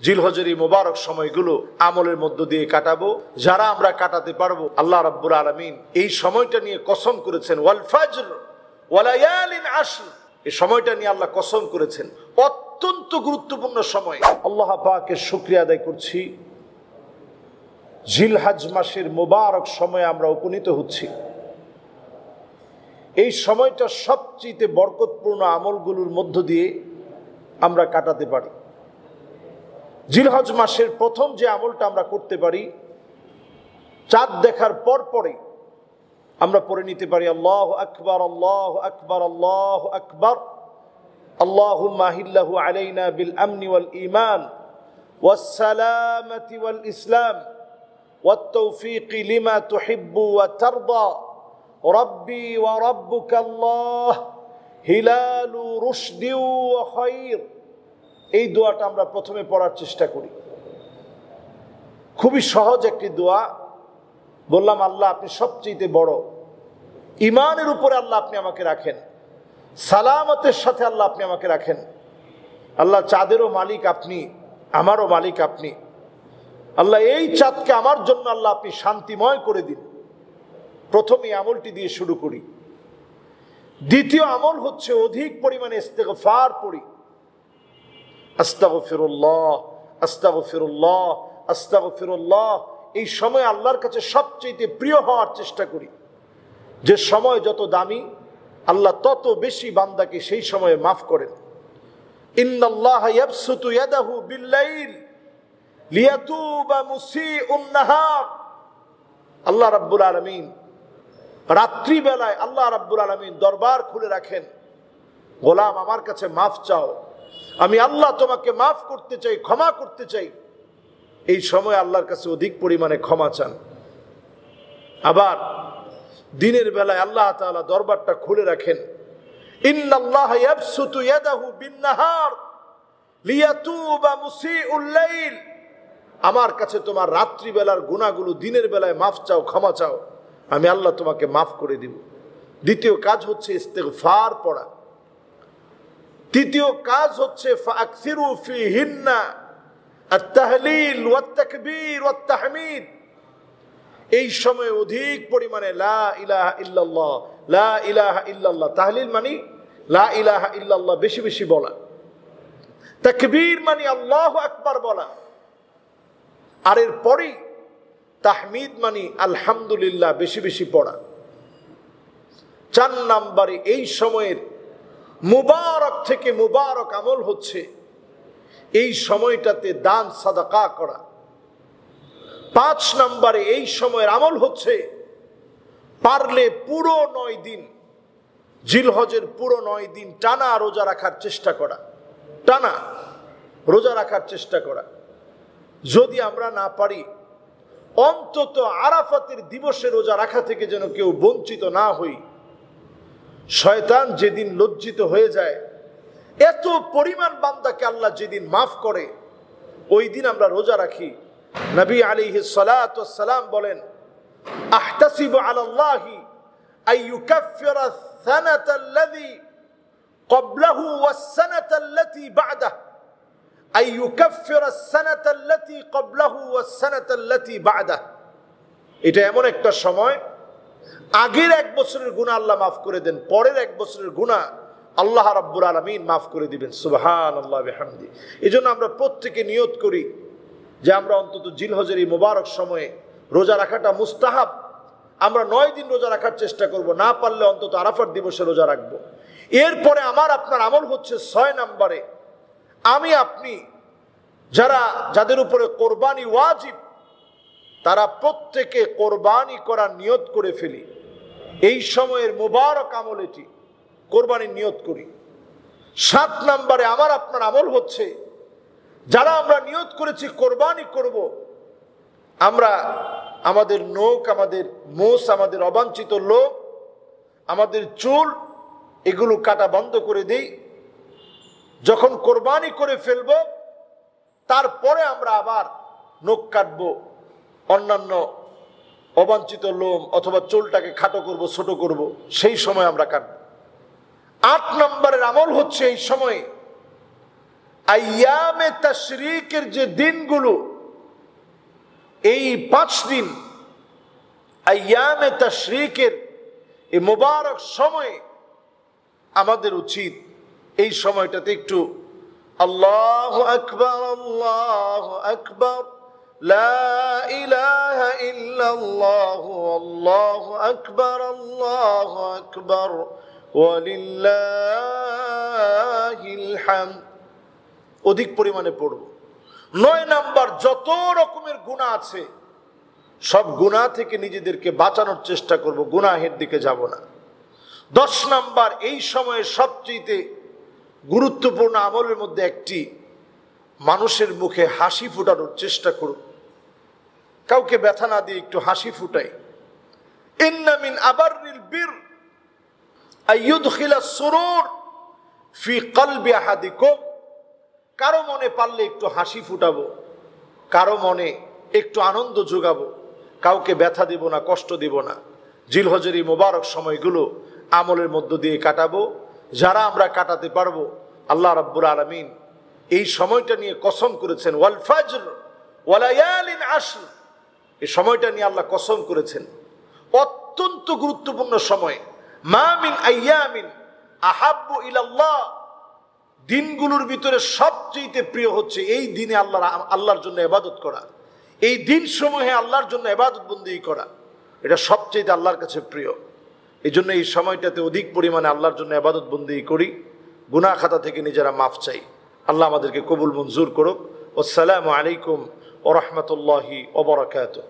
জিলহজের এই মোবারক সময়গুলো আমলের মধ্য দিয়ে কাটাবো। যারা আমরা কাটাতে পারবো, আল্লাহ রাব্বুল আলামিন এই সময়টা নিয়ে কসম করেছেন, ওয়াল ফাজর ওয়া লায়ালিন আশর, এই সময়টা নিয়ে আল্লাহ কসম করেছেন। অত্যন্ত গুরুত্বপূর্ণ সময়। আল্লাহ পাকের শুকরিয়া আদায় করছি, জিলহজ মাসের মোবারক সময়ে আমরা উপনীত হচ্ছি। এই সময়টা সবচেয়ে বরকতপূর্ণ আমলগুলোর মধ্য দিয়ে আমরা কাটাতে পারি। জিলহজ মাসের প্রথম যে আমলটা আমরা করতে পারি, চাঁদ দেখার পর পরে আমরা পড়ে নিতে পারি আল্লাহু আকবার, আল্লাহু আকবার, আল্লাহু আকবার, আল্লাহুম্মা আহিল্লাহু আলাইনা বিল আমনি ওয়াল ঈমান ওয়াস সালামাতি ওয়াল ইসলাম ওয়াত তাওফীকি লিমা তুহিব্বু ওয়া তারদা রাব্বি ওয়া রাব্বুকা আল্লাহ হিলালু রুশদি ওয়া খায়র। এই দোয়াটা আমরা প্রথমে পড়ার চেষ্টা করি। খুবই সহজ একটি দোয়া। বললাম, আল্লাহ আপনি সবচেয়ে বড়, ইমানের উপরে আল্লাহ আপনি আমাকে রাখেন, সালামতের সাথে আল্লাহ আপনি আমাকে রাখেন। আল্লাহ চাঁদেরও মালিক আপনি, আমারও মালিক আপনি। আল্লাহ এই চাঁদকে আমার জন্য আল্লাহ আপনি শান্তিময় করে দিন। প্রথমে আমলটি দিয়ে শুরু করি। দ্বিতীয় আমল হচ্ছে অধিক পরিমাণে ইস্তেগফার পড়ি। আস্তাগফিরুল্লাহ, আস্তাগফিরুল্লাহ, আস্তাগফিরুল্লাহ। এই সময় আল্লাহর কাছে সবচেয়ে প্রিয় হওয়ার চেষ্টা করি। যে সময় যত দামি, আল্লাহ তত বেশি বান্দাকে সেই সময়ে মাফ করেন। ইন্নাল্লাহা ইয়াবসুতু ইয়াদাহু বিল-লাইল লিয়াতুবা মুসিউন নাহার। আল্লাহ রাব্বুল আলামিন রাত্রি বেলায় আল্লাহ রাব্বুল আলামিন দরবার খুলে রাখেন, গোলাম আমার কাছে মাফ চাও, আমি আল্লাহ তোমাকে মাফ করতে চাই, ক্ষমা করতে চাই। এই সময় আল্লাহর কাছে অধিক পরিমাণে ক্ষমা চান। আবার দিনের বেলায় আল্লাহ তাআলা দরবারটা খুলে রাখেন। ইন্নাল্লাহা ইয়াবসুতু ইয়াদাহু বিন-নাহার লিয়াতুবা মুসিউল লাইল। আমার কাছে তোমার রাত্রি বেলার গুনাহগুলো দিনের বেলায় মাফ চাও, ক্ষমা চাও, আমি আল্লাহ তোমাকে মাফ করে দিব। দ্বিতীয় কাজ হচ্ছে ইস্তেগফার পড়া। তৃতীয় কাজ হচ্ছে ফাকসিরু ফিহিন্না আত-তাহলিল ওয়াত-তাকবীর ওয়াত-তাহমিদ। এই সময় অধিক পরিমাণে লা ইলাহা ইল্লাল্লাহ, লা ইলাহা ইল্লাল্লাহ। তাহলিল মানে লা ইলাহা ইল্লাল্লাহ বেশি বেশি বলা, তাকবীর মানে আল্লাহু আকবার বলা, আর এর পরেই তাহমিদ মানে আলহামদুলিল্লাহ বেশি বেশি পড়া। 4 নম্বরে এই সময়ের মুবারক থেকে মুবারক আমল হচ্ছে এই সময়টাতে দান সাদাকা করা। 5 নম্বরে এই সময়ের আমল হচ্ছে পারলে পুরো 9 দিন, জিলহজের পুরো 9 দিন টানা রোজা রাখার চেষ্টা করা। টানা রোজা রাখার চেষ্টা করা। যদি আমরা না পারি, অন্তত আরাফাতের দিবসে রোজা রাখা থেকে যেন কেউ বঞ্চিত না হই। শয়তান যেদিন লজ্জিত হয়ে যায়, এত পরিমাণ বান্দাকে আল্লাহ যেদিন মাফ করে, ওই দিন আমরা রোজা রাখি। নবী আলাইহিস সালাতু ওয়াস সালাম বলেন, আহতাসিবু আলাল্লাহি আইয়ুকাফিরা সানাতাল্লাযী ক্বাবলাহু ওয়াস সানাতাল্লাতী বা'দাহু, আইয়ুকাফিরা সানাতাল্লাতী ক্বাবলাহু ওয়াস সানাতাল্লাতী বা'দাহু। এটা এমন একটা সময়, আগের 1 বছরের গুনাহ আল্লাহ মাফ করে দেন, পরের 1 বছরের গুনাহ আল্লাহ রাব্বুল আলামিন মাফ করে দিবেন। সুবহানাল্লাহ বিহামদি। এজন্য আমরা প্রত্যেকে নিয়ত করি যে আমরা অন্তত জিলহজের এই মোবারক সময়ে রোজা রাখাটা মুস্তাহাব। আমরা 9 দিন রোজা রাখার চেষ্টা করব, না পারলে অন্তত আরাফার দিবসে রোজা রাখবো। এরপরে আমার আপনার আমল হচ্ছে 6 নম্বরে, আমি আপনি যাদের উপরে কোরবানি ওয়াজিব, তারা প্রত্যেকে কোরবানি করার নিয়ত করে ফেলি। এই সময়ের মুবারক আমল এটি, কোরবানির নিয়ত করি। 7 নম্বরে আমার আপনার আমল হচ্ছে, যারা আমরা নিয়ত করেছি কোরবানি করব, আমরা আমাদের নখ, আমাদের মোষ, আমাদের অবাঞ্ছিত লোম, আমাদের চুল, এগুলো কাটা বন্ধ করে দেই। যখন কোরবানি করে ফেলব, তারপরে আমরা আবার নখ কাটবো, অন্যান্য অবাঞ্ছিত লোম অথবা চুলটাকে খাটো করব, ছোট করব, সেই সময় আমরা কাটব। 8 নম্বরের আমল হচ্ছে এই সময়ে আইয়ামে তাশরিকের যে দিনগুলো, এই 5 দিন আইয়ামে তাশরিকের এই মুবারক সময়ে আমাদের উচিত এই সময়টাতে একটু আল্লাহু আকবার আল্লাহু আকবার লা ইলাহা ইল্লাল্লাহু আল্লাহু আকবার ওয়ালিল্লাহিল হামদ অধিক পরিমাণে পড়ব। 9 নাম্বার, যত রকমের গুনাহ আছে সব গুনাহ থেকে নিজেদেরকে বাঁচানোর চেষ্টা করব, গুনাহের দিকে যাব না। 10 নাম্বার, এই সময়ে সবচেয়ে গুরুত্বপূর্ণ আমলের মধ্যে একটি, মানুষের মুখে হাসি ফোটানোর চেষ্টা করব, কাউকে ব্যথা না দিয়ে একটু হাসি ফুটাই। ইন্না মিন আবাররিল বির আইয়ুদখিলাস সুরুর ফি কলবি আহাদিকুম, কারো মনে পারলে একটু হাসি ফুটাবো, কারো মনে একটু আনন্দ যোগাবো, কাউকে ব্যথা দিব না, কষ্ট দিব না। জিলহজের এই মোবারক সময়গুলো আমলের মধ্য দিয়ে কাটাবো। যারা আমরা কাটাতে পারবো, আল্লাহ রাব্বুল আলামিন এই সময়টা নিয়ে কসম করেছেন, ওয়াল ফাজর ওয়া লায়ালিন আশর, এই সময়টা নিয়ে আল্লাহ কসম করেছেন অত্যন্ত গুরুত্বপূর্ণ সময়। মা মিন আইয়ামিন আহাব্বু ইলাল্লাহ, দিনগুলোর ভিতরে সবচেয়ে প্রিয় হচ্ছে এই দিনে আল্লাহর জন্য ইবাদত করা, এই দিন সমূহে আল্লাহর জন্য ইবাদত বন্দেগী করা, এটা সবচেয়ে আল্লাহর কাছে প্রিয়। এই জন্য এই সময়টাতে অধিক পরিমাণে আল্লাহর জন্য ইবাদত বন্দেগী করি, গুনাহ খাতা থেকে নিজেরা মাফ চাই। আল্লাহ আমাদেরকে কবুল মঞ্জুর করুক। আসসালামু আলাইকুম ওয়া রাহমাতুল্লাহি ওয়া বারাকাতুহু।